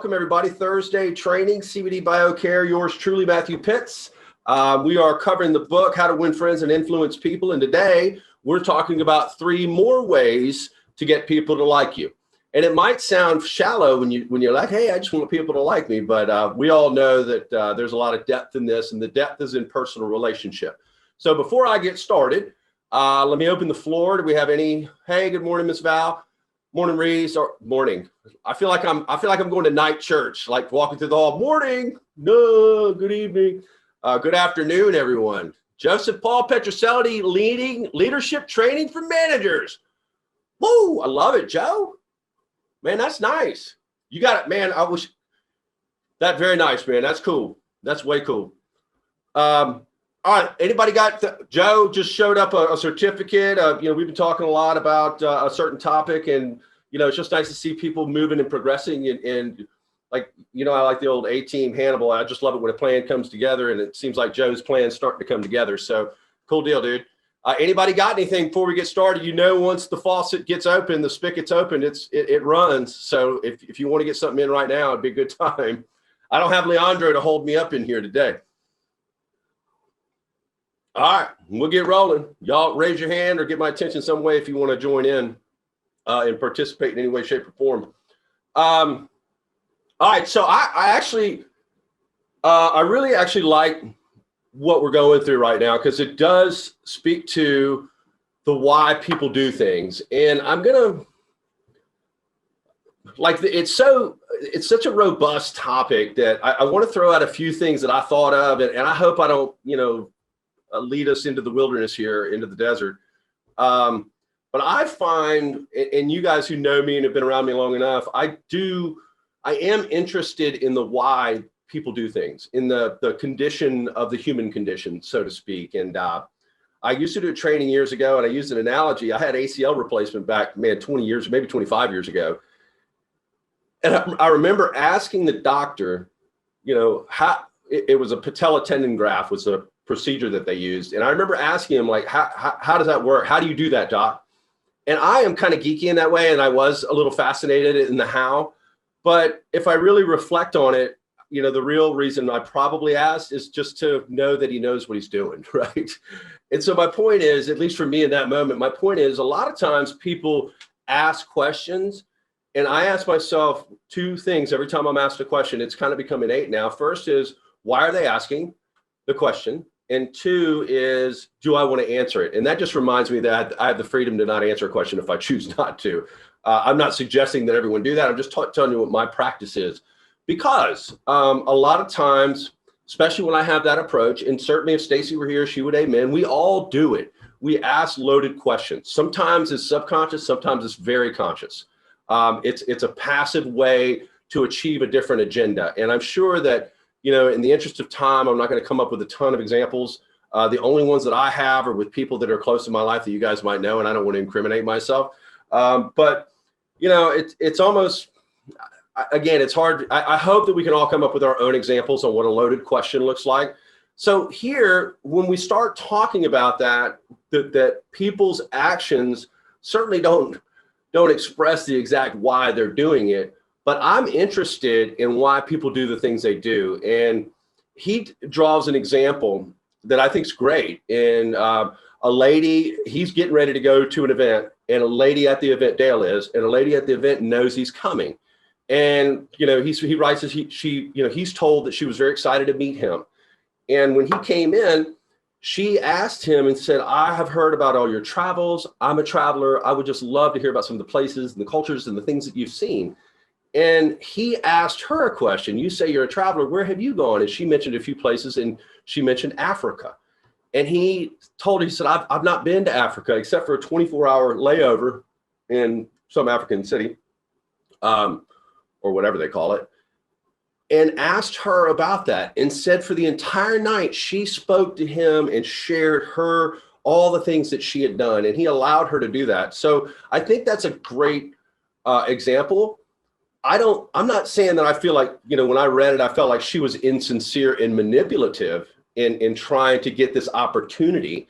welcome everybody. Thursday training, CBD BioCare, yours truly, Matthew Pitts. We are covering the book, How to Win Friends and Influence People. And today we're talking about 3 more ways to get people to like you. And it might sound shallow when you're like, hey, I just want people to like me. But we all know that there's a lot of depth in this, and the depth is in personal relationship. So before I get started, let me open the floor. Do we have any? Hey, good morning, Miss Val. Morning, Reese. Or morning. I feel like I'm going to night church, like walking through the hall. Morning. No. Good evening. Good afternoon, everyone. Joseph Paul Petroselli, leading leadership training for managers. Woo! I love it, Joe. Man, that's nice. You got it, man. That's very nice, man. That's cool. That's way cool. All right. Anybody got Joe just showed up a certificate. We've been talking a lot about a certain topic, and it's just nice to see people moving and progressing. And I like the old A-Team Hannibal. I just love it when a plan comes together, and it seems like Joe's plan's starting to come together. So cool deal, dude. Anybody got anything before we get started? Once the faucet gets open, the spigot's open, it runs. So if you want to get something in right now, it'd be a good time. I don't have Leandro to hold me up in here today. All right, we'll get rolling. Y'all raise your hand or get my attention some way if you want to join in and participate in any way, shape, or form. All right, so I really actually like what we're going through right now, because it does speak to the why people do things. And I'm gonna it's such a robust topic that I want to throw out a few things that I thought of, and I hope I don't lead us into the wilderness here, into the desert. But I find, and you guys who know me and have been around me long enough, I am interested in the why people do things, in the condition of the human condition, so to speak. And I used to do training years ago, and I used an analogy. I had ACL replacement back, 20 years, maybe 25 years ago. And I remember asking the doctor, how it was a patella tendon graft was a procedure that they used. And I remember asking him, like, how does that work? How do you do that, doc? And I am kind of geeky in that way, and I was a little fascinated in the how. But if I really reflect on it, the real reason I probably asked is just to know that he knows what he's doing, right? And so my point is, at least for me in that moment, my point is, a lot of times people ask questions, and I ask myself 2 things every time I'm asked a question. It's kind of become innate now. First is, why are they asking the question? And 2 is, do I want to answer it? And that just reminds me that I have the freedom to not answer a question if I choose not to. I'm not suggesting that everyone do that. I'm just telling you what my practice is. Because a lot of times, especially when I have that approach, and certainly if Stacy were here, she would amen, we all do it. We ask loaded questions. Sometimes it's subconscious, sometimes it's very conscious. It's a passive way to achieve a different agenda. And I'm sure that, in the interest of time, I'm not going to come up with a ton of examples. The only ones that I have are with people that are close to my life that you guys might know, and I don't want to incriminate myself. But it's almost, again, it's hard. I hope that we can all come up with our own examples on what a loaded question looks like. So here, when we start talking about that people's actions certainly don't express the exact why they're doing it, but I'm interested in why people do the things they do. And he draws an example that I think is great. And a lady, he's getting ready to go to an event, and a lady at the event, Dale is, and a lady at the event knows he's coming. And, he writes that he's told that she was very excited to meet him. And when he came in, she asked him and said, I have heard about all your travels. I'm a traveler. I would just love to hear about some of the places and the cultures and the things that you've seen. And he asked her a question. You say you're a traveler. Where have you gone? And she mentioned a few places, and she mentioned Africa. And he told her, he said, I've not been to Africa except for a 24-hour layover in some African city, or whatever they call it, and asked her about that, and said for the entire night, she spoke to him and shared all the things that she had done, and he allowed her to do that. So I think that's a great example. I'm not saying that I feel like, when I read it, I felt like she was insincere and manipulative in trying to get this opportunity.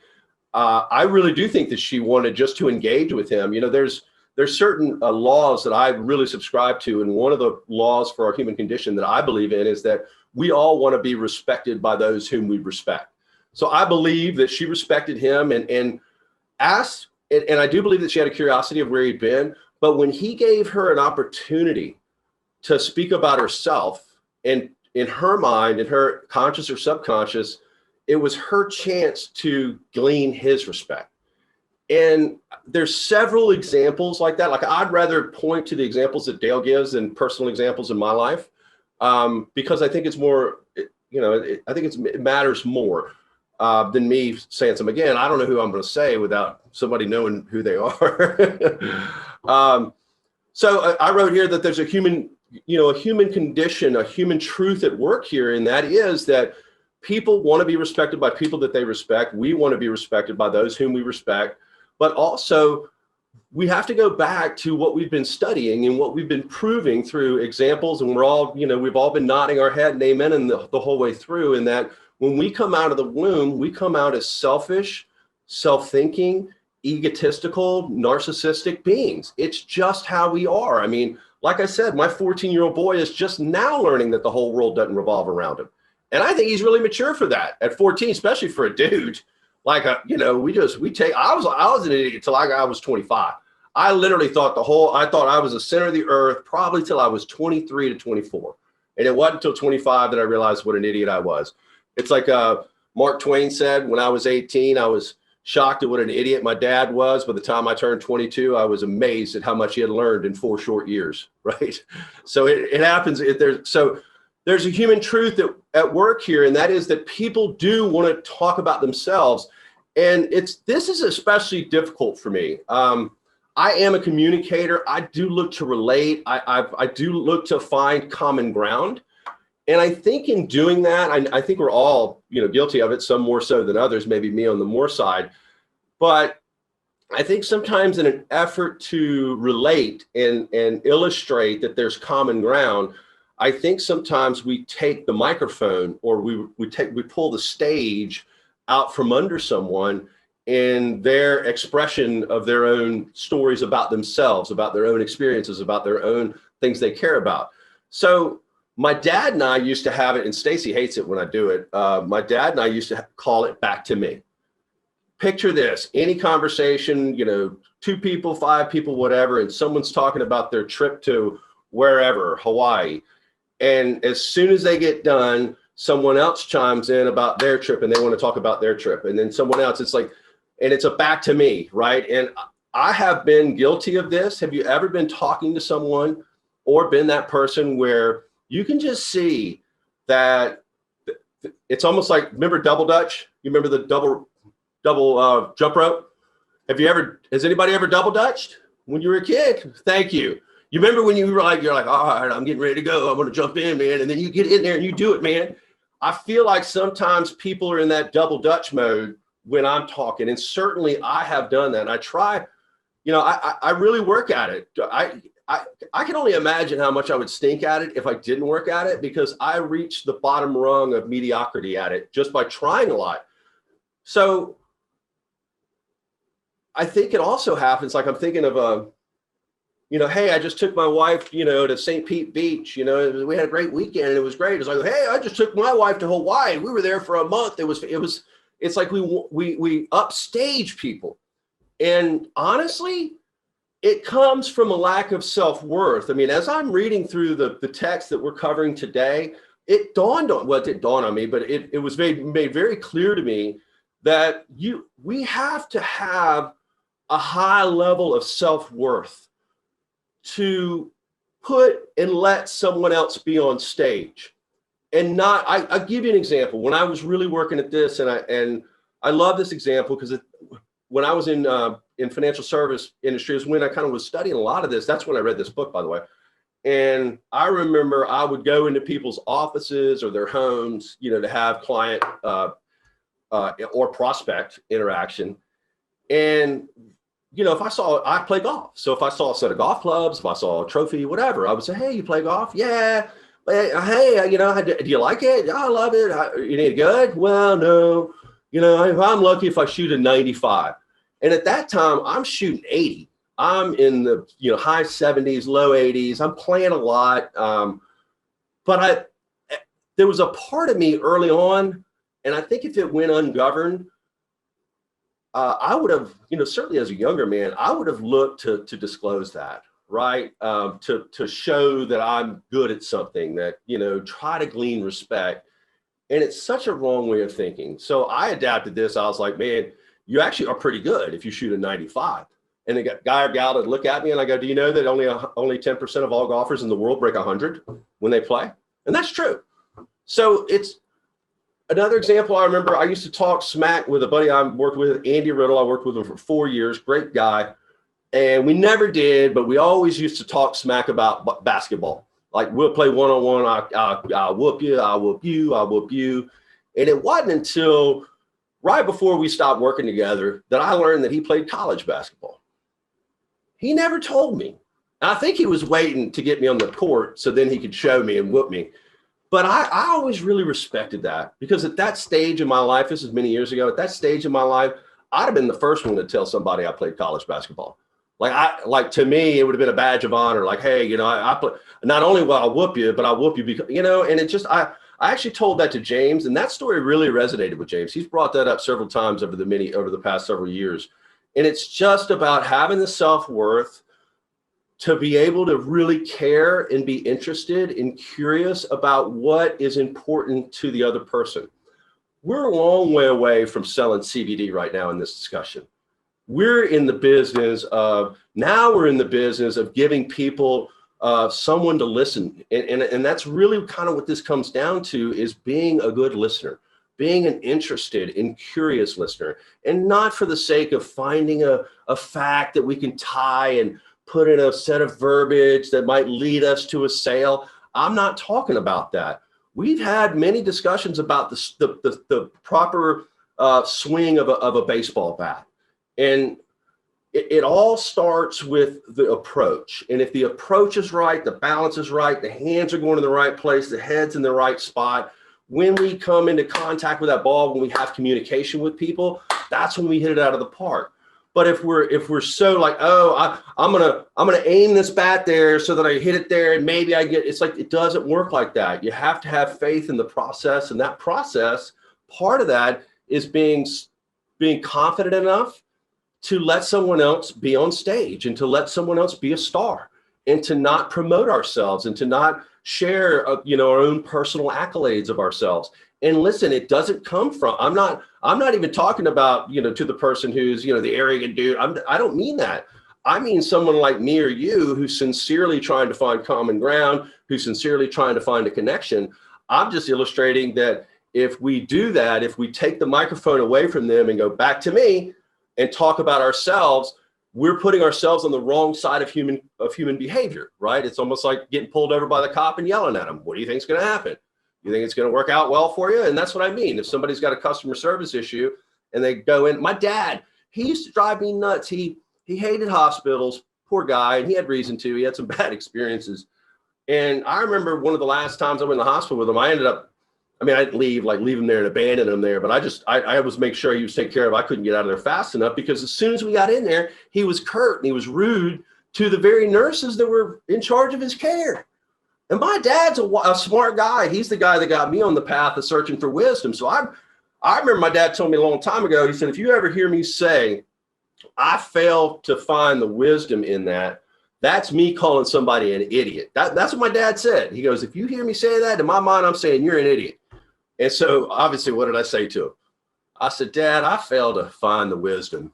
I really do think that she wanted just to engage with him. There's there's certain laws that I really subscribe to. And one of the laws for our human condition that I believe in is that we all want to be respected by those whom we respect. So I believe that she respected him and asked, and I do believe that she had a curiosity of where he'd been. But when he gave her an opportunity to speak about herself, and in her mind, in her conscious or subconscious, it was her chance to glean his respect. And there's several examples like that. Like, I'd rather point to the examples that Dale gives than personal examples in my life, because I think it's more, I think it matters more than me saying something. Again, I don't know who I'm going to say without somebody knowing who they are. So I wrote here that there's a human condition, a human truth at work here, and that is that people want to be respected by people that they respect. We want to be respected by those whom we respect. But also, we have to go back to what we've been studying and what we've been proving through examples. And we're all, we've all been nodding our head and amen and the whole way through. And that when we come out of the womb, we come out as selfish, self-thinking, egotistical, narcissistic beings. It's just how we are. I mean, like I said, my 14-year-old boy is just now learning that the whole world doesn't revolve around him. And I think he's really mature for that at 14, especially for a dude. Like, I was an idiot till I was 25. I literally thought I thought I was the center of the earth probably till I was 23 to 24. And it wasn't until 25 that I realized what an idiot I was. It's like Mark Twain said, when I was 18, I was shocked at what an idiot my dad was. By the time I turned 22, I was amazed at how much he had learned in 4 short years, right? So it happens. There's a human truth at work here, and that is that people do want to talk about themselves. And this is especially difficult for me. I am a communicator. I do look to relate. I do look to find common ground. And I think in doing that, I think we're all, guilty of it, some more so than others, maybe me on the more side. But I think sometimes in an effort to relate and illustrate that there's common ground, I think sometimes we take the microphone or we pull the stage out from under someone in their expression of their own stories about themselves, about their own experiences, about their own things they care about. So my dad and I used to have it, and Stacy hates it when I do it. My dad and I used to call it back to me. Picture this, any conversation, 2 people, 5 people, whatever, and someone's talking about their trip to wherever, Hawaii. And as soon as they get done, someone else chimes in about their trip and they want to talk about their trip. And then someone else, it's like, and it's a back to me, right? And I have been guilty of this. Have you ever been talking to someone or been that person where you can just see that it's almost like, remember double Dutch? You remember the double jump rope? Has anybody ever double Dutched when you were a kid? Thank you. You remember when you're like, all right, I'm getting ready to go. I'm going to jump in, man. And then you get in there and you do it, man. I feel like sometimes people are in that double Dutch mode when I'm talking. And certainly I have done that. And I try, I really work at it. I can only imagine how much I would stink at it if I didn't work at it, because I reached the bottom rung of mediocrity at it just by trying a lot. So I think it also happens, like I'm thinking of hey, I just took my wife, to St. Pete Beach. We had a great weekend and it was great. It's like, hey, I just took my wife to Hawaii. We were there for a month. It's like we upstage people. And honestly, it comes from a lack of self-worth. I mean, as I'm reading through the text that we're covering today, it didn't dawn on me, but it was made very clear to me that we have to have a high level of self-worth to put and let someone else be on stage. And I'll give you an example. When I was really working at this, and I love this example because when I was in financial service industry is when I kind of was studying a lot of this. That's when I read this book, by the way. And I remember I would go into people's offices or their homes, to have client or prospect interaction. And if I play golf. So if I saw a set of golf clubs, if I saw a trophy, whatever, I would say, hey, you play golf? Yeah. Hey, do you like it? I love it. You need good? Well, no. If I'm lucky if I shoot a 95. And at that time, I'm shooting 80. I'm in the high 70s, low 80s. I'm playing a lot, but there was a part of me early on, and I think if it went ungoverned, I would have, certainly as a younger man, I would have looked to disclose that, right? To show that I'm good at something, that try to glean respect. And it's such a wrong way of thinking. So I adapted this. I was like, man, you actually are pretty good if you shoot a 95. And the guy or gal would look at me and I go, do you know that only 10% of all golfers in the world break 100 when they play? And that's true. So it's another example. I remember I used to talk smack with a buddy I worked with, Andy Riddle. I worked with him for 4 years, great guy. And we never did, but we always used to talk smack about basketball. Like we'll play one-on-one, I'll whoop you, I'll whoop you, I'll whoop you. And it wasn't until right before we stopped working together that I learned that he played college basketball. He never told me. I think he was waiting to get me on the court so then he could show me and whoop me. But I always really respected that, because at that stage in my life, this is many years ago, at that stage in my life, I'd have been the first one to tell somebody I played college basketball. Like to me, it would have been a badge of honor. Like, hey, I play, not only will I whoop you, but I'll whoop you because, and it just, I actually told that to James, and that story really resonated with James. He's brought that up several times over the past several years. And it's just about having the self-worth to be able to really care and be interested and curious about what is important to the other person. We're a long way away from selling CBD right now in this discussion. We're in the business of giving people someone to listen. And that's really kind of what this comes down to, is being a good listener, being an interested and curious listener, and not for the sake of finding a fact that we can tie and put in a set of verbiage that might lead us to a sale. I'm not talking about that. We've had many discussions about the proper swing of a baseball bat. And it all starts with the approach. And if the approach is right, the balance is right, the hands are going in the right place, the head's in the right spot, when we come into contact with that ball, when we have communication with people, that's when we hit it out of the park. But if we're so like, oh, I'm gonna aim this bat there so that I hit it there and maybe I get, it's like, it doesn't work like that. You have to have faith in the process, and that process, part of that is being confident enough to let someone else be on stage and to let someone else be a star, and to not promote ourselves and to not share, our own personal accolades of ourselves. And listen, it doesn't come from, I'm not even talking about, to the person who's, the arrogant dude. I don't mean that. I mean someone like me or you who's sincerely trying to find common ground, who's sincerely trying to find a connection. I'm just illustrating that if we do that, if we take the microphone away from them and go back to me and talk about ourselves, we're putting ourselves on the wrong side of human behavior, right? It's almost like getting pulled over by the cop and yelling at them. What do you think is going to happen? You think it's going to work out well for you? And that's what I mean. If somebody's got a customer service issue and they go in, my dad, he used to drive me nuts. He hated hospitals, poor guy, and he had reason to. He had some bad experiences. And I remember one of the last times I went to the hospital with him, I didn't leave him there and abandon him there, but I was make sure he was taken care of. I couldn't get out of there fast enough, because as soon as we got in there, he was curt and he was rude to the very nurses that were in charge of his care. And my dad's a smart guy. He's the guy that got me on the path of searching for wisdom. So I remember my dad told me a long time ago, he said, if you ever hear me say, I failed to find the wisdom in that, that's me calling somebody an idiot. That's what my dad said. He goes, if you hear me say that, in my mind, I'm saying you're an idiot. And so obviously, what did I say to him? I said, Dad, I failed to find the wisdom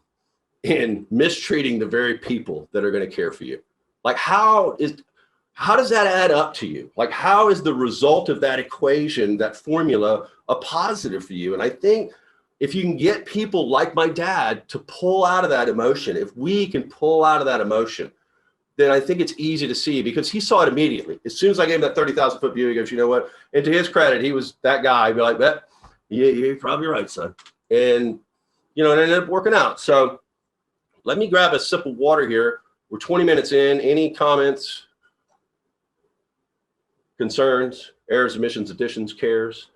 in mistreating the very people that are going to care for you. Like, how does that add up to you? Like, how is the result of that equation, that formula, a positive for you? And I think if you can get people like my dad to pull out of that emotion, if we can pull out of that emotion, then I think it's easy to see, because he saw it immediately. As soon as I gave him that 30,000 foot view, he goes, you know what? And to his credit, he was that guy. He'd be like, you're probably right, son. And, it ended up working out. So let me grab a sip of water here. We're 20 minutes in. Any comments, concerns, errors, omissions, additions, cares?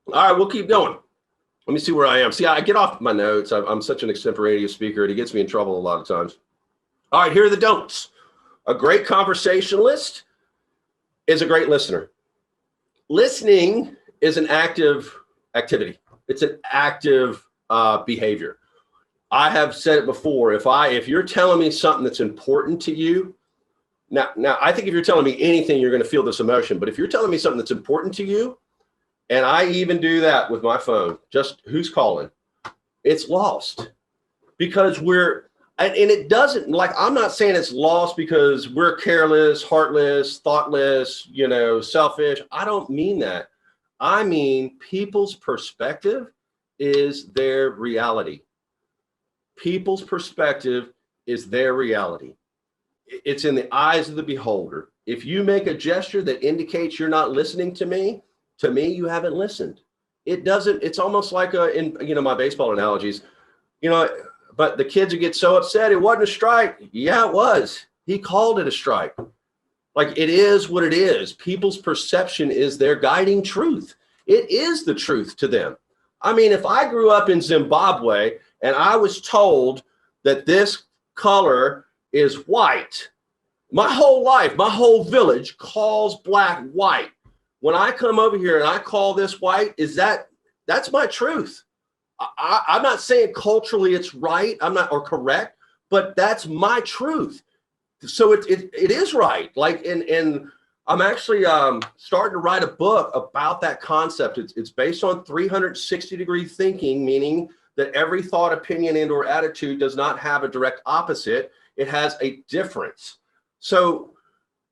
All right, we'll keep going. Let me see where I am. See, I get off my notes. I'm such an extemporaneous speaker. It gets me in trouble a lot of times. All right, here are the don'ts. A great conversationalist is a great listener. Listening is an active activity. It's an active behavior. I have said it before. If you're telling me something that's important to you, now I think if you're telling me anything, you're going to feel this emotion. But if you're telling me something that's important to you, and I even do that with my phone, just who's calling, it's lost because and it doesn't, like, I'm not saying it's lost because we're careless, heartless, thoughtless, selfish. I don't mean that. I mean, people's perspective is their reality. People's perspective is their reality. It's in the eyes of the beholder. If you make a gesture that indicates you're not listening to me, you haven't listened. It's almost like in my baseball analogies, but the kids would get so upset. It wasn't a strike. Yeah, it was. He called it a strike. Like, it is what it is. People's perception is their guiding truth. It is the truth to them. I mean, if I grew up in Zimbabwe and I was told that this color is white, my whole life, my whole village calls black white. When I come over here and I call this white, that's my truth. I'm not saying culturally it's right, or correct, but that's my truth. So it is right. Like, and I'm actually starting to write a book about that concept. It's based on 360-degree thinking, meaning that every thought, opinion, and or attitude does not have a direct opposite. It has a difference. So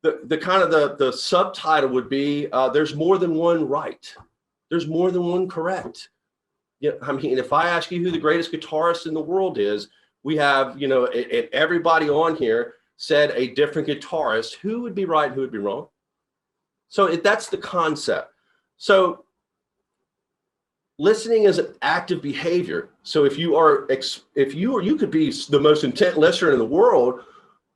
the kind of the subtitle would be there's more than one right. There's more than one correct. Yeah, I mean, if I ask you who the greatest guitarist in the world is, we have, and everybody on here said a different guitarist. Who would be right? Who would be wrong? So that's the concept. So listening is an active behavior. So if you could be the most intent listener in the world,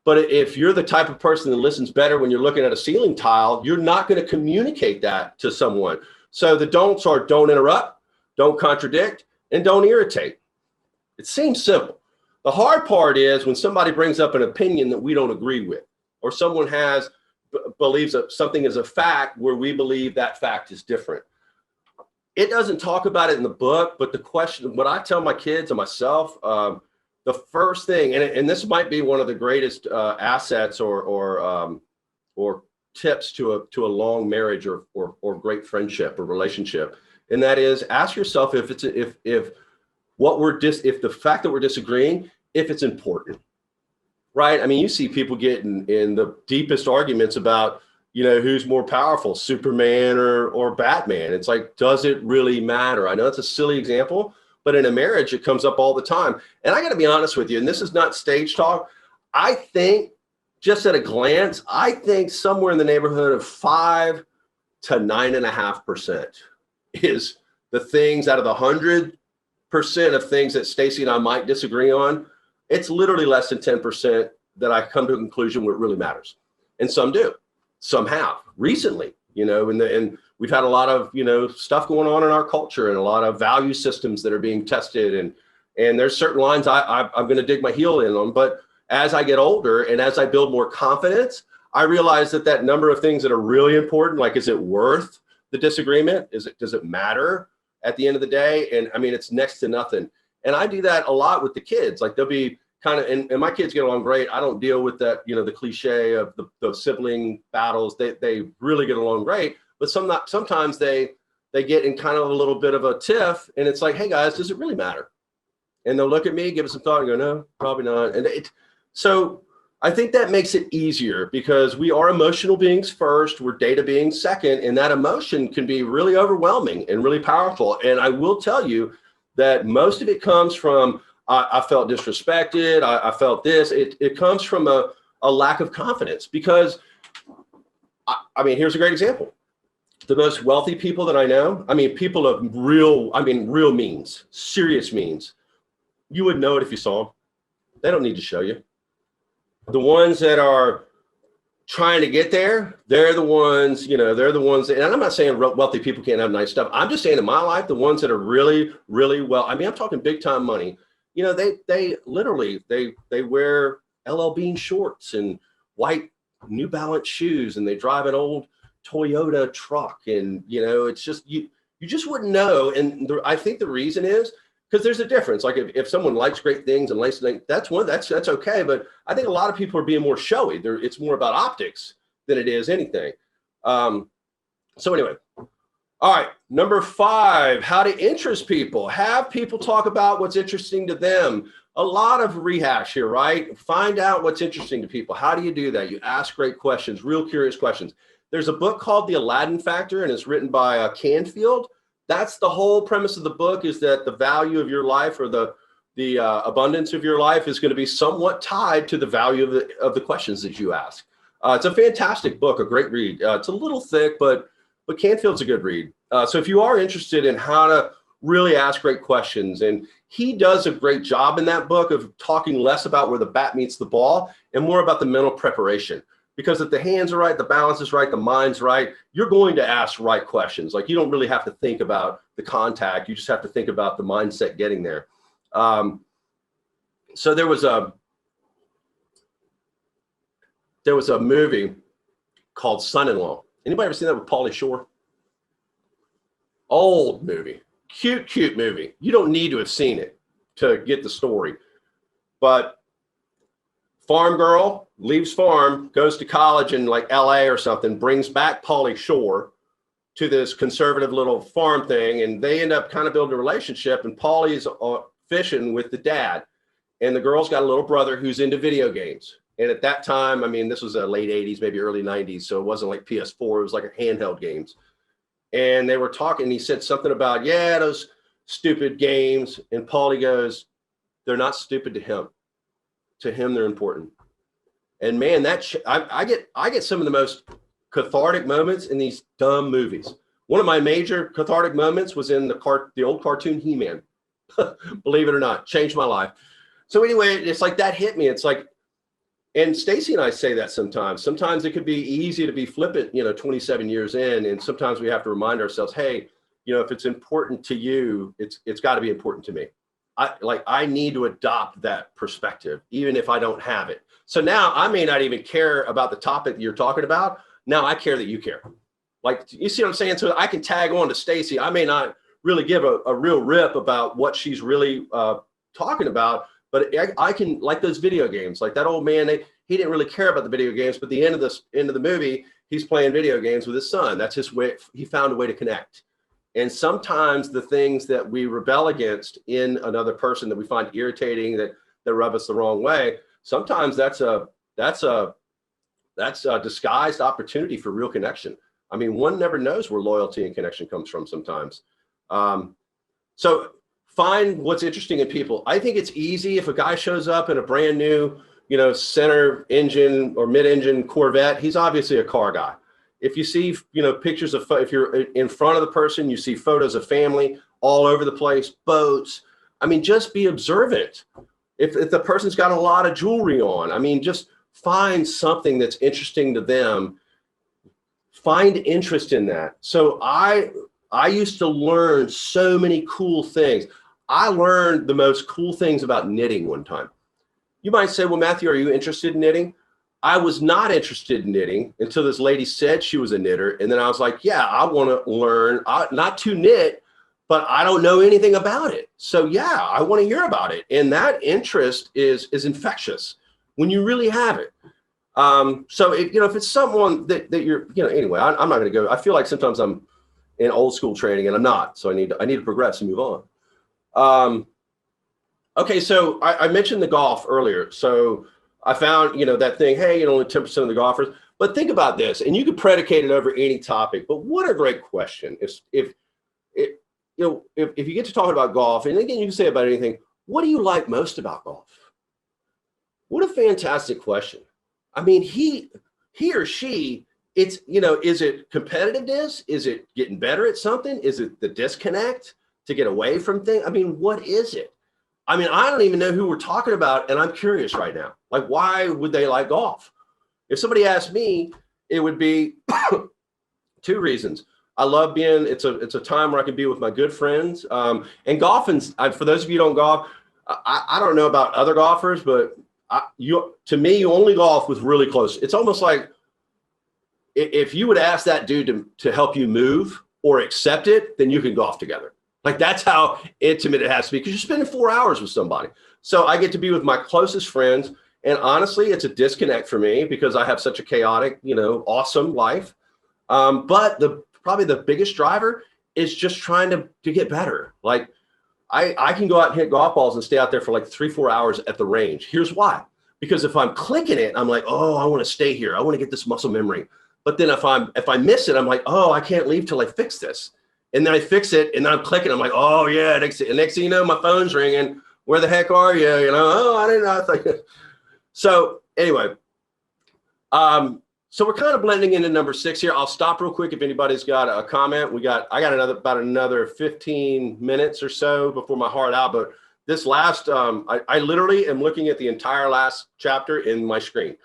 but if you're the type of person that listens better when you're looking at a ceiling tile, you're not going to communicate that to someone. So the don'ts are: don't interrupt, don't contradict, and don't irritate. It seems simple. The hard part is when somebody brings up an opinion that we don't agree with, or someone believes that something is a fact where we believe that fact is different. It doesn't talk about it in the book, but the question, what I tell my kids and myself, the first thing, and this might be one of the greatest assets or tips to a long marriage or great friendship or relationship, and that is, ask yourself if the fact that we're disagreeing, if it's important, right? I mean, you see people getting in the deepest arguments about, who's more powerful, Superman or Batman. It's like, does it really matter? I know it's a silly example, but in a marriage, it comes up all the time. And I got to be honest with you, and this is not stage talk. I think, just at a glance, I think somewhere in the neighborhood of 5 to 9.5% is the things out of the 100% of things that Stacy and I might disagree on. It's literally less than 10% that I come to a conclusion where it really matters. And some do. Some have recently, and we've had a lot of, stuff going on in our culture and a lot of value systems that are being tested. And there's certain lines I'm going to dig my heel in on. But as I get older and as I build more confidence, I realize that number of things that are really important, like, is it worth the disagreement? Does it matter at the end of the day? And I mean, it's next to nothing. And I do that a lot with the kids. Like, they'll be kind of, and my kids get along great. I don't deal with that, the cliche of the sibling battles. They really get along great, but sometimes they get in kind of a little bit of a tiff, and it's like, hey guys, does it really matter? And they'll look at me, give it some thought, and go, no, probably not. And so I think that makes it easier because we are emotional beings first, we're data beings second, and that emotion can be really overwhelming and really powerful. And I will tell you that most of it comes from, I felt disrespected. I felt this. It comes from a lack of confidence because, I mean, here's a great example. The most wealthy people that I know, I mean, people of real means, serious means, you would know it if you saw them. They don't need to show you. The ones that are trying to get there, they're the ones, they're the ones and I'm not saying wealthy people can't have nice stuff. I'm just saying in my life, the ones that are really, really well, I mean, I'm talking big time money, they literally, they wear LL Bean shorts and white New Balance shoes, and they drive an old Toyota truck. And, it's just, you just wouldn't know. And I think the reason is because there's a difference. Like if someone likes great things and likes things, that's okay. But I think a lot of people are being more showy. It's more about optics than it is anything. So anyway, all right. Number 5, how to interest people. Have people talk about what's interesting to them. A lot of rehash here, right? Find out what's interesting to people. How do you do that? You ask great questions, real curious questions. There's a book called The Aladdin Factor, and it's written by Canfield. That's the whole premise of the book, is that the value of your life, or the abundance of your life, is going to be somewhat tied to the value of the questions that you ask. It's a fantastic book, a great read. It's a little thick, but Canfield's a good read. So if you are interested in how to really ask great questions, and he does a great job in that book of talking less about where the bat meets the ball and more about the mental preparation. Because if the hands are right, the balance is right, the mind's right, you're going to ask right questions. Like, you don't really have to think about the contact. You just have to think about the mindset getting there. So there was a movie called Son-in-Law. Anybody ever seen that with Pauly Shore? Old movie, cute movie. You don't need to have seen it to get the story. But farm girl leaves farm, goes to college in like LA or something, brings back Pauly Shore to this conservative little farm thing. And they end up kind of building a relationship, and Pauly's fishing with the dad. And the girl's got a little brother who's into video games. And at that time, I mean, this was the late 80s, maybe early 90s. So it wasn't like PS4, it was like a handheld games. And they were talking, and he said something about, yeah, those stupid games. And Pauly goes, they're not stupid to him. To him, they're important. And man, I get some of the most cathartic moments in these dumb movies. One of my major cathartic moments was in the old cartoon He-Man. Believe it or not, changed my life. So anyway, it's like that hit me. It's like, and Stacy and I say that sometimes. Sometimes it could be easy to be flippant, 27 years in, and sometimes we have to remind ourselves, hey, if it's important to you, it's got to be important to me. I need to adopt that perspective, even if I don't have it. So now I may not even care about the topic that you're talking about. Now I care that you care. Like, you see what I'm saying? So I can tag on to Stacy. I may not really give a real rip about what she's really talking about, but I can, like those video games, like that old man, he didn't really care about the video games, but at the end of the movie, he's playing video games with his son. That's his way. He found a way to connect. And sometimes the things that we rebel against in another person that we find irritating, that rub us the wrong way, sometimes that's a disguised opportunity for real connection. I mean, one never knows where loyalty and connection comes from sometimes. So find what's interesting in people. I think it's easy if a guy shows up in a brand new, center engine or mid-engine Corvette, he's obviously a car guy. If you see, pictures of, if you're in front of the person, you see photos of family all over the place, boats. I mean, just be observant. If the person's got a lot of jewelry on, I mean, just find something that's interesting to them. Find interest in that. So I used to learn so many cool things. I learned the most cool things about knitting one time. You might say, well, Matthew, are you interested in knitting? I was not interested in knitting until this lady said she was a knitter. And then I was like, yeah, I want to learn not to knit, but I don't know anything about it. So yeah, I want to hear about it. And that interest is infectious when you really have it. So if it's someone that you're, anyway, I'm not going to go. I feel like sometimes I'm in old school training and I'm not. So I need to progress and move on. Okay. So I mentioned the golf earlier. So I found, that thing, hey, only 10% of the golfers, but think about this, and you could predicate it over any topic, but what a great question. If you get to talking about golf, and again, you can say about anything, what do you like most about golf? What a fantastic question. I mean, he or she, it's, is it competitiveness? Is it getting better at something? Is it the disconnect to get away from things? I mean, what is it? I mean, I don't even know who we're talking about, and I'm curious right now. Like, why would they like golf? If somebody asked me, it would be two reasons. I love being, it's a time where I can be with my good friends. And golfing, for those of you who don't golf, I don't know about other golfers, but to me, you only golf with really close. It's almost like if you would ask that dude to help you move or accept it, then you can golf together. Like that's how intimate it has to be, because you're spending 4 hours with somebody. So I get to be with my closest friends. And honestly, it's a disconnect for me because I have such a chaotic, awesome life. But probably the biggest driver is just trying to get better. Like I can go out and hit golf balls and stay out there for like 3-4 hours at the range. Here's why. Because if I'm clicking it, I'm like, oh, I want to stay here. I want to get this muscle memory. But then if I miss it, I'm like, oh, I can't leave till I fix this. And then I fix it and then I'm clicking. I'm like, oh yeah. And next thing you know, my phone's ringing. Where the heck are you? Oh, I didn't know. So anyway, so we're kind of blending into number 6 here. I'll stop real quick if anybody's got a comment. I got about another 15 minutes or so before my heart out. But this last, I literally am looking at the entire last chapter in my screen.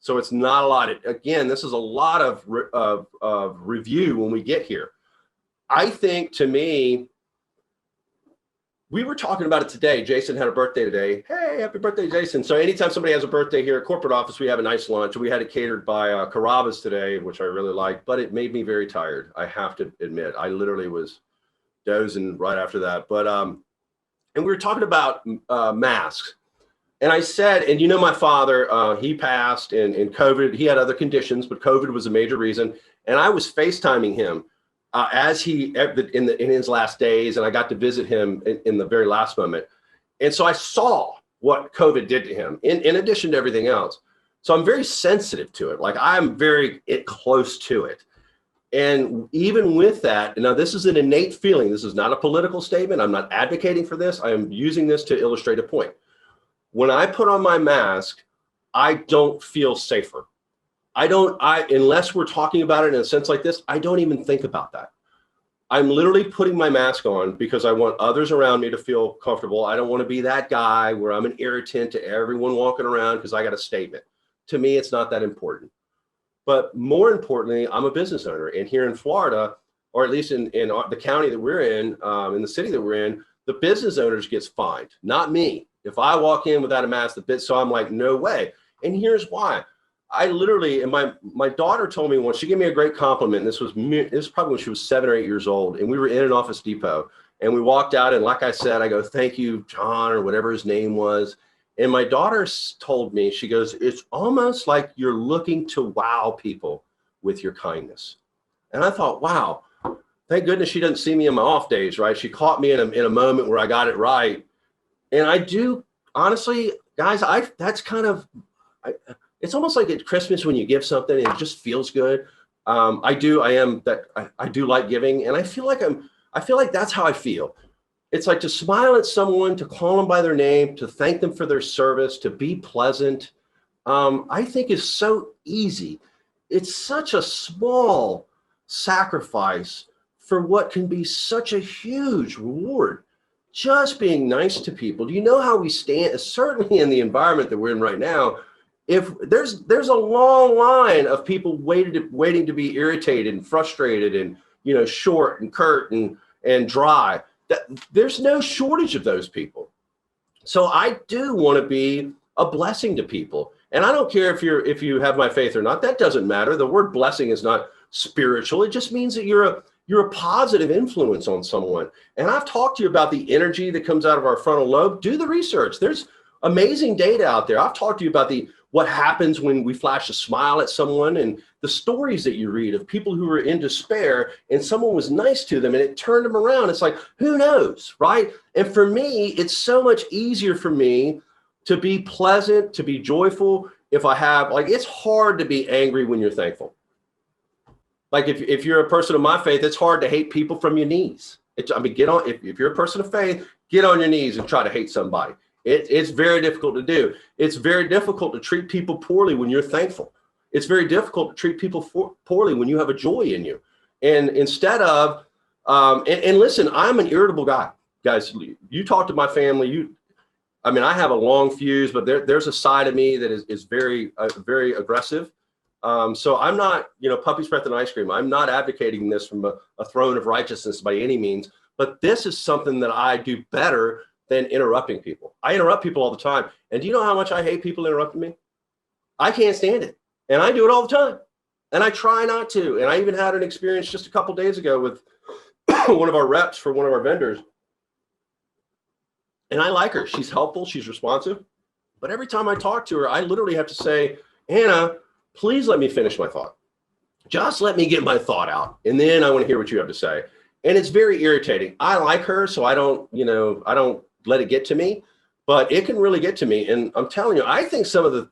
So it's not a lot. Again, this is a lot of review when we get here. I think, to me, we were talking about it today. Jason had a birthday today. Hey, happy birthday, Jason. So anytime somebody has a birthday here at corporate office, we have a nice lunch. We had it catered by Carrabba's today, which I really liked, but it made me very tired. I have to admit, I literally was dozing right after that. But and we were talking about masks. And I said, and my father, he passed in COVID. He had other conditions, but COVID was a major reason. And I was FaceTiming him as he in his last days, and I got to visit him in the very last moment. And so I saw what COVID did to him in addition to everything else. So I'm very sensitive to it. Like I'm very close to it. And even with that, now this is an innate feeling. This is not a political statement. I'm not advocating for this. I am using this to illustrate a point. When I put on my mask, I don't feel safer. Unless we're talking about it in a sense like this, I don't even think about that. I'm literally putting my mask on because I want others around me to feel comfortable. I don't want to be that guy where I'm an irritant to everyone walking around because I got a statement. To me, it's not that important. But more importantly, I'm a business owner. And here in Florida, or at least in the county that we're in the city that we're in, the business owners gets fined, not me. If I walk in without a mask, so I'm like, no way. And here's why. I literally, and my daughter told me once, she gave me a great compliment. This was probably when she was 7 or 8 years old. And we were in an Office Depot and we walked out. And like I said, I go, thank you, John, or whatever his name was. And my daughter told me, she goes, it's almost like you're looking to wow people with your kindness. And I thought, wow, thank goodness she doesn't see me in my off days, right? She caught me in a moment where I got it right. And I do, honestly, guys, it's almost like at Christmas when you give something and it just feels good. I do like giving, and I feel like that's how I feel. It's like to smile at someone, to call them by their name, to thank them for their service, to be pleasant. I think is so easy. It's such a small sacrifice for what can be such a huge reward. Just being nice to people. Do you know how we stand, certainly in the environment that we're in right now? If there's a long line of people waiting to be irritated and frustrated and short and curt and dry, that there's no shortage of those people. So I do want to be a blessing to people. And I don't care if you have my faith or not. That doesn't matter. The word blessing is not spiritual. It just means that you're a positive influence on someone. And I've talked to you about the energy that comes out of our frontal lobe. Do the research. There's amazing data out there. I've talked to you about what happens when we flash a smile at someone, and the stories that you read of people who were in despair and someone was nice to them and it turned them around. It's like, who knows, right? And for me, it's so much easier for me to be pleasant, to be joyful. If I have, it's hard to be angry when you're thankful. Like if you're a person of my faith, it's hard to hate people from your knees. If you're a person of faith, get on your knees and try to hate somebody. It's very difficult to do. It's very difficult to treat people poorly when you're thankful. It's very difficult to treat people poorly when you have a joy in you. And instead of, and listen, I'm an irritable guy. Guys, you talk to my family, I have a long fuse, but there's a side of me that is very, very aggressive. So I'm not, puppy's breath and ice cream. I'm not advocating this from a throne of righteousness by any means, but this is something that I do better than interrupting people. I interrupt people all the time. And do you know how much I hate people interrupting me? I can't stand it. And I do it all the time. And I try not to. And I even had an experience just a couple days ago with one of our reps for one of our vendors. And I like her. She's helpful. She's responsive. But every time I talk to her, I literally have to say, Anna, please let me finish my thought. Just let me get my thought out. And then I want to hear what you have to say. And it's very irritating. I like her, so I don't let it get to me, but it can really get to me. And I'm telling you, I think some of the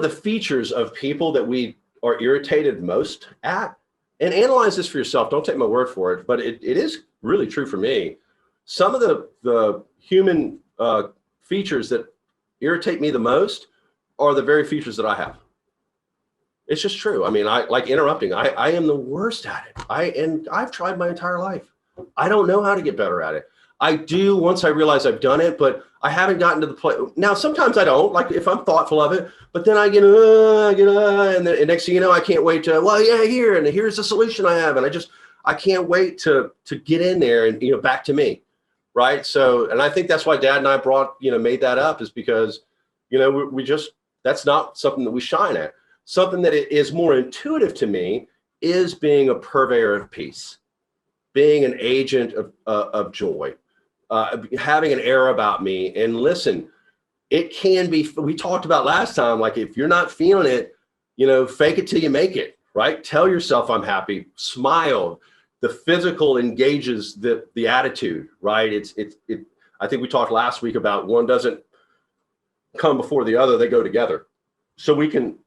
features of people that we are irritated most at, and analyze this for yourself, don't take my word for it, but it is really true for me. Some of the human features that irritate me the most are the very features that I have. It's just true. I mean, I like interrupting. I am the worst at it. I've tried my entire life. I don't know how to get better at it. I do once I realize I've done it, but I haven't gotten to the point. Now, sometimes I don't, like if I'm thoughtful of it, but then I get, and next thing you know, I can't wait to, here's the solution I have. And I can't wait to get in there and, back to me. Right. So, and I think that's why Dad and I made that up, is because, that's not something that we shine at. Something that is more intuitive to me is being a purveyor of peace, being an agent of joy, having an air about me. And listen, it can be, we talked about last time, like if you're not feeling it, fake it till you make it, right? Tell yourself I'm happy, smile. The physical engages the attitude, right? I think we talked last week about one doesn't come before the other, they go together. So we can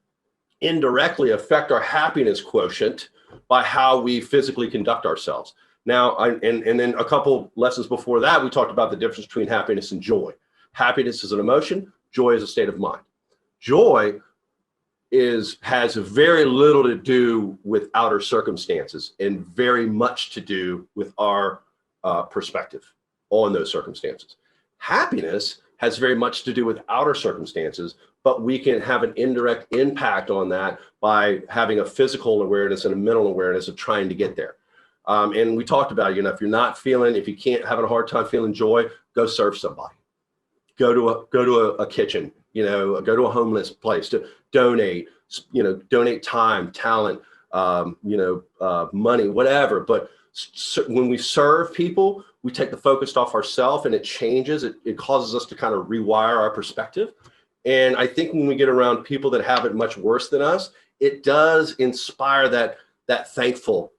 indirectly affect our happiness quotient by how we physically conduct ourselves. Now, and then a couple lessons before that, we talked about the difference between happiness and joy. Happiness is an emotion, joy is a state of mind. Joy has very little to do with outer circumstances and very much to do with our perspective on those circumstances. Happiness has very much to do with outer circumstances, but we can have an indirect impact on that by having a physical awareness and a mental awareness of trying to get there. And we talked about, if you can't have a hard time feeling joy, go serve somebody, go to a kitchen, go to a homeless place to donate time, talent, money, whatever. But when we serve people, we take the focus off ourselves and it changes. It causes us to kind of rewire our perspective. And I think when we get around people that have it much worse than us, it does inspire that thankful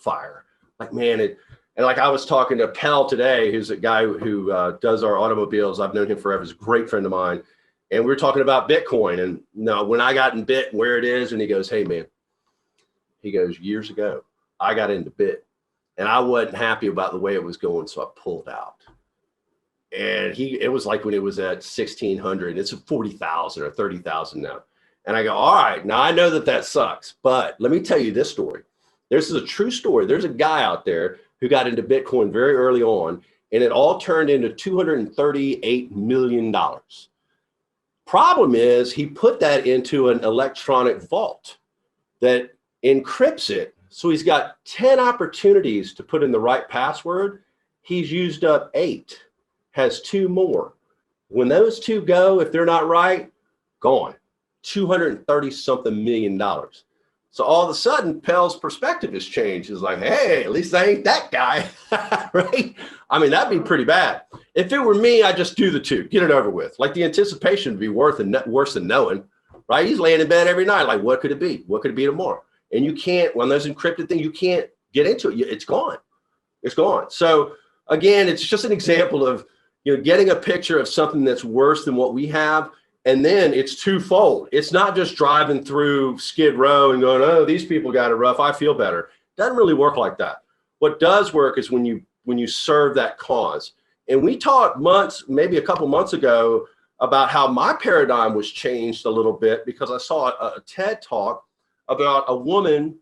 fire. Like, man, and like I was talking to Pell today, who's a guy who does our automobiles. I've known him forever. He's a great friend of mine. And we were talking about Bitcoin. And now when I got in Bit, where it is, and he goes, hey, man, he goes, years ago, I got into Bit and I wasn't happy about the way it was going. So I pulled out. And it was like when it was at 1,600, it's at 40,000 or 30,000 now. And I go, all right, now I know that sucks, but let me tell you this story. This is a true story. There's a guy out there who got into Bitcoin very early on, and it all turned into $238 million. Problem is, he put that into an electronic vault that encrypts it. So he's got 10 opportunities to put in the right password. He's used up 8, has 2 more. When those 2 go, if they're not right, gone. $230 something million. So all of a sudden, Pell's perspective has changed. He's like, hey, at least I ain't that guy, right? I mean, that'd be pretty bad. If it were me, I'd just do the 2, get it over with. Like the anticipation would be worse than knowing, right? He's laying in bed every night. Like, what could it be? What could it be tomorrow? And you can't, when those encrypted things, you can't get into it. It's gone. It's gone. So again, it's just an example of, getting a picture of something that's worse than what we have. And then it's twofold. It's not just driving through Skid Row and going, oh, these people got it rough, I feel better. It doesn't really work like that. What does work is when you serve that cause. And we talked maybe a couple months ago, about how my paradigm was changed a little bit because I saw a TED talk about a woman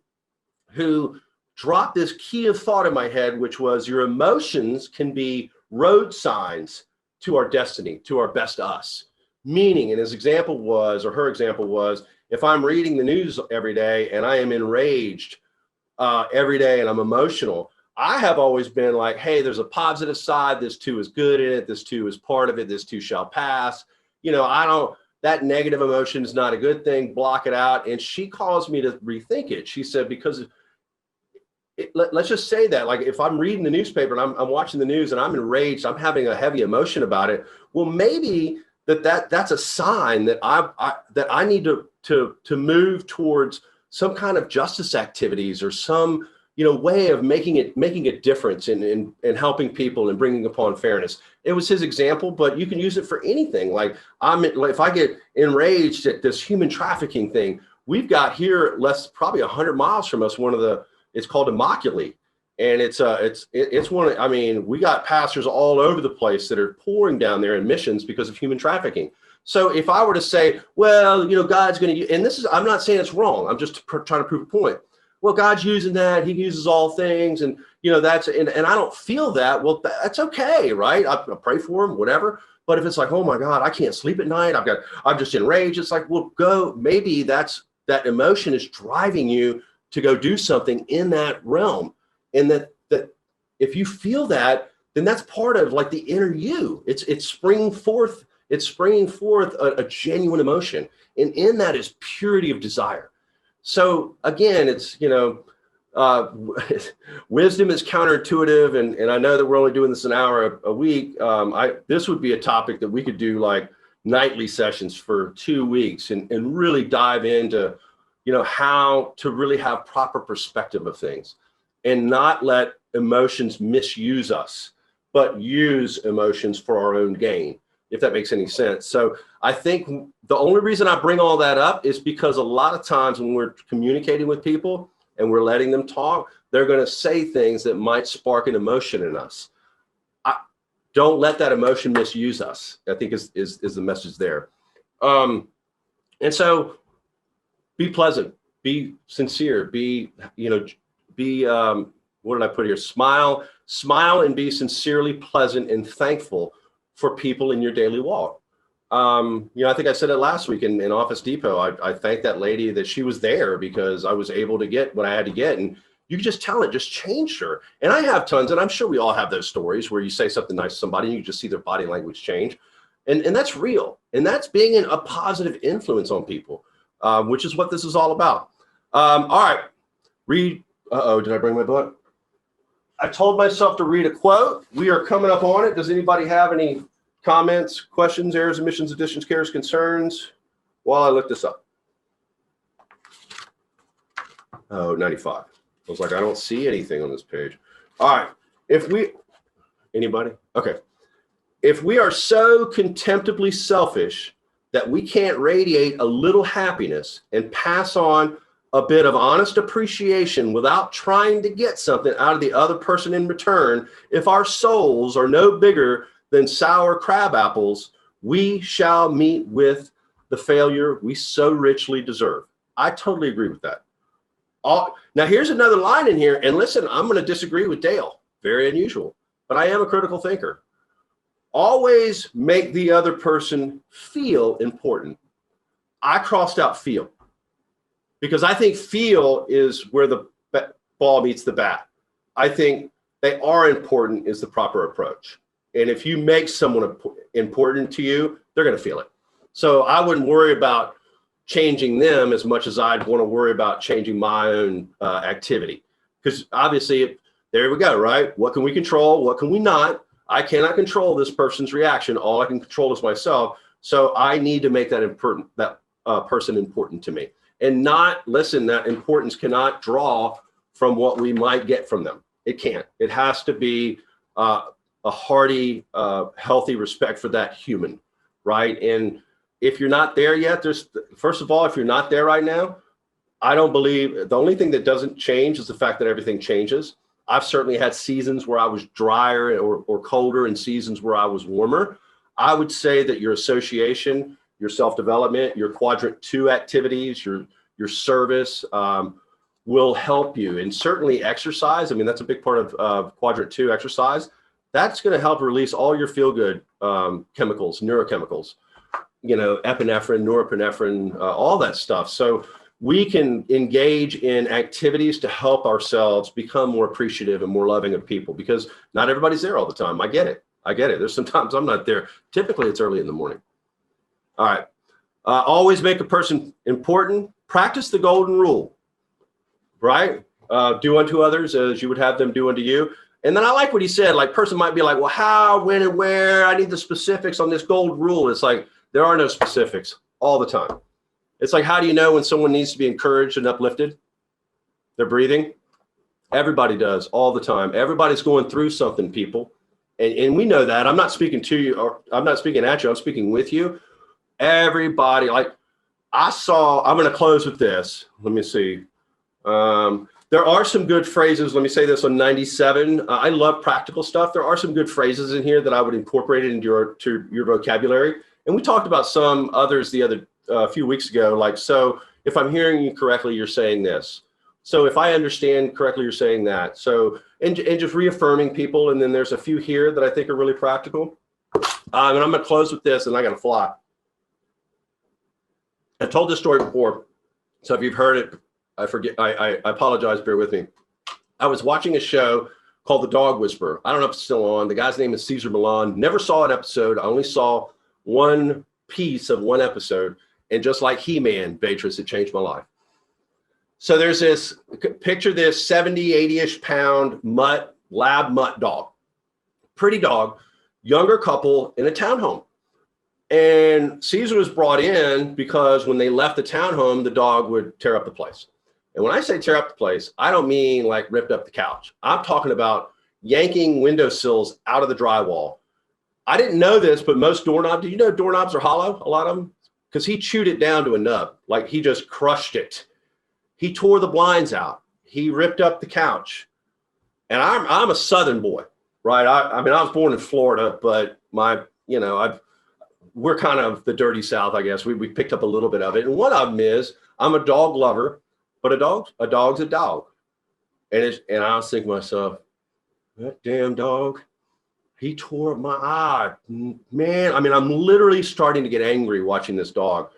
who dropped this key of thought in my head, which was your emotions can be road signs to our destiny, to our best us. Meaning, and his example was, or her example was, if I'm reading the news every day and I am enraged every day and I'm emotional, I have always been like, hey, there's a positive side. This too is good in it. This too is part of it. This too shall pass. That negative emotion is not a good thing. Block it out. And she caused me to rethink it. She said, because let's just say that, like, if I'm reading the newspaper and I'm watching the news and I'm enraged, I'm having a heavy emotion about it. Well, maybe that's a sign that I need to move towards some kind of justice activities or some way of making a difference in helping people and bringing upon fairness. It was his example, but you can use it for anything. Like if I get enraged at this human trafficking thing, we've got here probably 100 miles from us, it's called Immokalee. And it's one of, I mean, we got pastors all over the place that are pouring down there in missions because of human trafficking. So if I were to say, well, God's going to, and I'm not saying it's wrong. I'm just trying to prove a point. Well, God's using that. He uses all things. And, and I don't feel that. Well, that's okay. Right. I pray for him, whatever. But if it's like, oh my God, I can't sleep at night. I'm just enraged. It's like, well, maybe that emotion is driving you to go do something in that realm. And that if you feel that, then that's part of like the inner you. It's springing forth a genuine emotion. And in that is purity of desire. So again, it's, wisdom is counterintuitive. And I know that we're only doing this an hour a week. This would be a topic that we could do like nightly sessions for 2 weeks and really dive into, how to really have proper perspective of things and not let emotions misuse us, but use emotions for our own gain, if that makes any sense. So I think the only reason I bring all that up is because a lot of times when we're communicating with people and we're letting them talk, they're going to say things that might spark an emotion in us. Don't let that emotion misuse us, I think is the message there. And so be pleasant, be sincere, what did I put here? Smile and be sincerely pleasant and thankful for people in your daily walk. I think I said it last week in Office Depot. I thanked that lady that she was there because I was able to get what I had to get. And you could just tell it just changed her. And I have tons, and I'm sure we all have those stories where you say something nice to somebody and you just see their body language change. And that's real. And that's being a positive influence on people, which is what this is all about. All right, read. Did I bring my book? I told myself to read a quote. We are coming up on it. Does anybody have any comments, questions, errors, omissions, additions, cares, concerns while I look this up? 95. I was like, I don't see anything on this page. All right. Anybody? Okay. If we are so contemptibly selfish that we can't radiate a little happiness and pass on a bit of honest appreciation without trying to get something out of the other person in return, if our souls are no bigger than sour crab apples, we shall meet with the failure we so richly deserve. I totally agree with that. Now, here's another line in here. And listen, I'm going to disagree with Dale. Very unusual. But I am a critical thinker. Always make the other person feel important. I crossed out feel. Because I think feel is where the ball meets the bat. I think they are important is the proper approach. And if you make someone important to you, they're going to feel it. So I wouldn't worry about changing them as much as I'd want to worry about changing my own activity. Because obviously, there we go, right? What can we control? What can we not? I cannot control this person's reaction. All I can control is myself. So I need to make that person important to me. And that importance cannot draw from what we might get from them. It can't. It has to be a hearty, healthy respect for that human, right? And if you're not there yet, first of all, if you're not there right now, I don't believe, the only thing that doesn't change is the fact that everything changes. I've certainly had seasons where I was drier or colder and seasons where I was warmer. I would say that your association, your self-development, your quadrant 2 activities, your service will help you. And certainly exercise. I mean, that's a big part of quadrant 2 exercise. That's going to help release all your feel-good chemicals, neurochemicals. epinephrine, norepinephrine, all that stuff. So we can engage in activities to help ourselves become more appreciative and more loving of people, because not everybody's there all the time. I get it. There's sometimes I'm not there. Typically it's early in the morning. All right. Always make a person important. Practice the golden rule, right? Do unto others as you would have them do unto you. And then I like what he said, like person might be like, well, how, when, and where? I need the specifics on this golden rule. It's like, there are no specifics all the time. It's like, how do you know when someone needs to be encouraged and uplifted? They're breathing. Everybody does all the time. Everybody's going through something, people. And we know that. I'm not speaking to you, or I'm not speaking at you. I'm speaking with you. Everybody, like I'm going to close with this. Let me see. There are some good phrases. Let me say this on 97. I love practical stuff. There are some good phrases in here that I would incorporate into your vocabulary. And we talked about some others a few weeks ago, like, so if I'm hearing you correctly, you're saying this. So if I understand correctly, you're saying that. So, and just reaffirming people. And then there's a few here that I think are really practical. And I'm going to close with this, and I got to fly. I told this story before, so if you've heard it, I apologize, bear with me. I was watching a show called The Dog Whisperer. I don't know if it's still on. The guy's name is Cesar Millan. Never saw an episode. I only saw one piece of one episode. And just like He-Man, Beatrice, it changed my life. So there's picture this 70, 80-ish pound lab mutt dog. Pretty dog, younger couple in a townhome. And Caesar was brought in because when they left the townhome, the dog would tear up the place. And when I say tear up the place, I don't mean like ripped up the couch. I'm talking about yanking windowsills out of the drywall. I didn't know this, but most doorknobs, do you know doorknobs are hollow? A lot of them? Because he chewed it down to a nub. Like he just crushed it. He tore the blinds out. He ripped up the couch. And I'm a Southern boy, right? I mean, I was born in Florida, but we're kind of the dirty South, I guess. We picked up a little bit of it. And one of them is I'm a dog lover, but a dog's a dog. And I was thinking to myself, that damn dog, he tore up my eye, man. I mean, I'm literally starting to get angry watching this dog.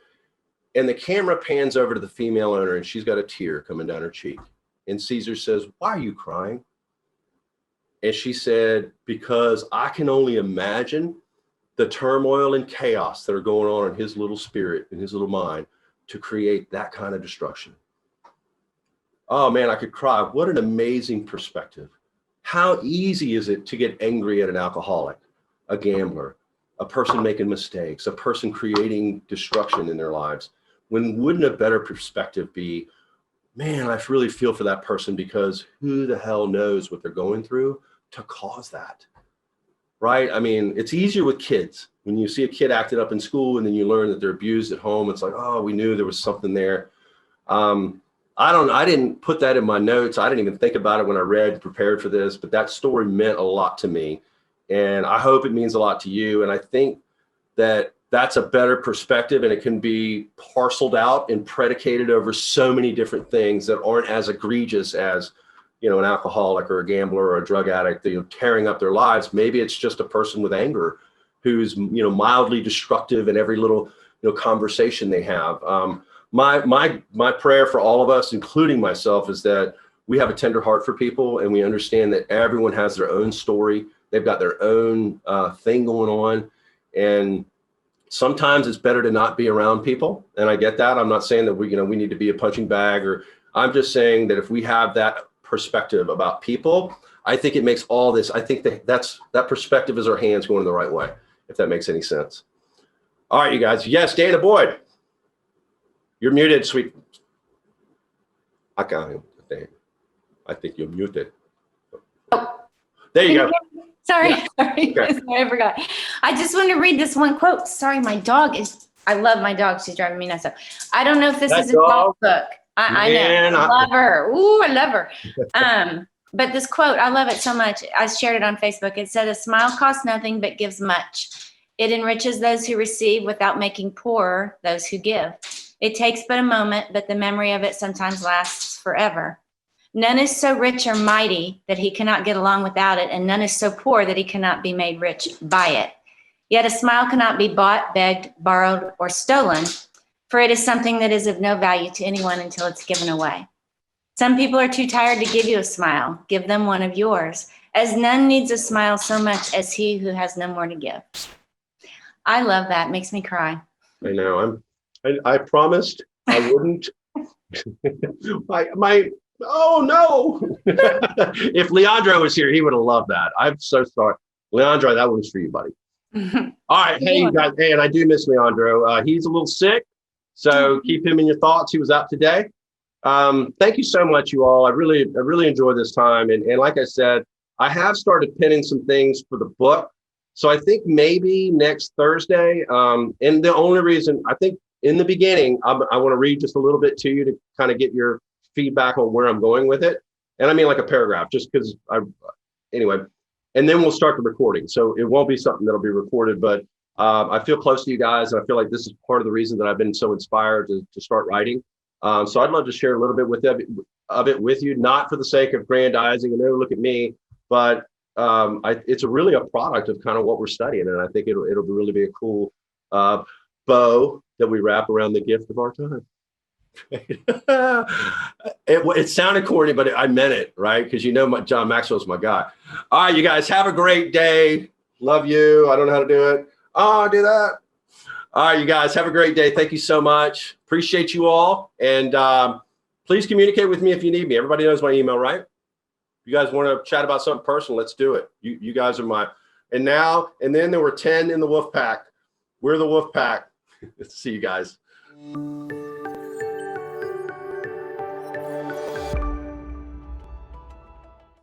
And the camera pans over to the female owner, and she's got a tear coming down her cheek. And Caesar says, why are you crying? And she said, because I can only imagine the turmoil and chaos that are going on in his little spirit, in his little mind, to create that kind of destruction. Oh man, I could cry. What an amazing perspective. How easy is it to get angry at an alcoholic, a gambler, a person making mistakes, a person creating destruction in their lives? When wouldn't a better perspective be, man, I really feel for that person, because who the hell knows what they're going through to cause that, right? I mean, it's easier with kids. When you see a kid acted up in school and then you learn that they're abused at home, it's like, oh, we knew there was something there. I didn't put that in my notes. I didn't even think about it when I prepared for this, but that story meant a lot to me. And I hope it means a lot to you. And I think that that's a better perspective, and it can be parceled out and predicated over so many different things that aren't as egregious as, an alcoholic or a gambler or a drug addict, tearing up their lives. Maybe it's just a person with anger who's, mildly destructive in every little, conversation they have. My prayer for all of us, including myself, is that we have a tender heart for people, and we understand that everyone has their own story. They've got their own thing going on. And sometimes it's better to not be around people. And I get that. I'm not saying that we need to be a punching bag, or I'm just saying that if we have that perspective about people, I think it makes all this, I think that perspective is our hands going the right way, if that makes any sense. All right, you guys. Yes, Dana Boyd. You're muted, sweet. I got him. I think you're muted. Oh. There you go. Sorry, Yeah. sorry. Okay. Sorry, I forgot. I just want to read this one quote. Sorry, my dog I love my dog. She's driving me nuts. I don't know if this is a dog book. I know. I love her. Ooh, I love her. But this quote, I love it so much. I shared it on Facebook. It said, a smile costs nothing but gives much. It enriches those who receive without making poorer those who give. It takes but a moment, but the memory of it sometimes lasts forever. None is so rich or mighty that he cannot get along without it, and none is so poor that he cannot be made rich by it. Yet a smile cannot be bought, begged, borrowed, or stolen, for it is something that is of no value to anyone until it's given away. Some people are too tired to give you a smile. Give them one of yours, as none needs a smile so much as he who has no more to give. I love that. Makes me cry. I know. I promised I wouldn't. Oh no. If Leandro was here, he would have loved that. I'm so sorry. Leandro, that one's for you, buddy. All right. Hey, you guys. Hey, and I do miss Leandro. He's a little sick, so keep him in your thoughts. He was out today. Thank you so much, you all. I really enjoyed this time. And like I said, I have started pinning some things for the book. So I think maybe next Thursday. And the only reason I think in the beginning, I want to read just a little bit to you to kind of get your feedback on where I'm going with it. And I mean like a paragraph, just because anyway, and then we'll start the recording. So it won't be something that'll be recorded, but I feel close to you guys. And I feel like this is part of the reason that I've been so inspired to start writing. So I'd love to share a little bit of it with you, not for the sake of grandizing and look at me, but it's really a product of kind of what we're studying. And I think it'll really be a cool bow that we wrap around the gift of our time. It sounded corny, but I meant it, right? Because John Maxwell's my guy. All right, you guys have a great day. Love you. I don't know how to do it. Oh, I do that. All right, you guys have a great day. Thank you so much. Appreciate you all. And please communicate with me if you need me. Everybody knows my email, right? If you guys want to chat about something personal, let's do it. You guys are and then there were 10 in the wolf pack. We're the wolf pack. See you guys.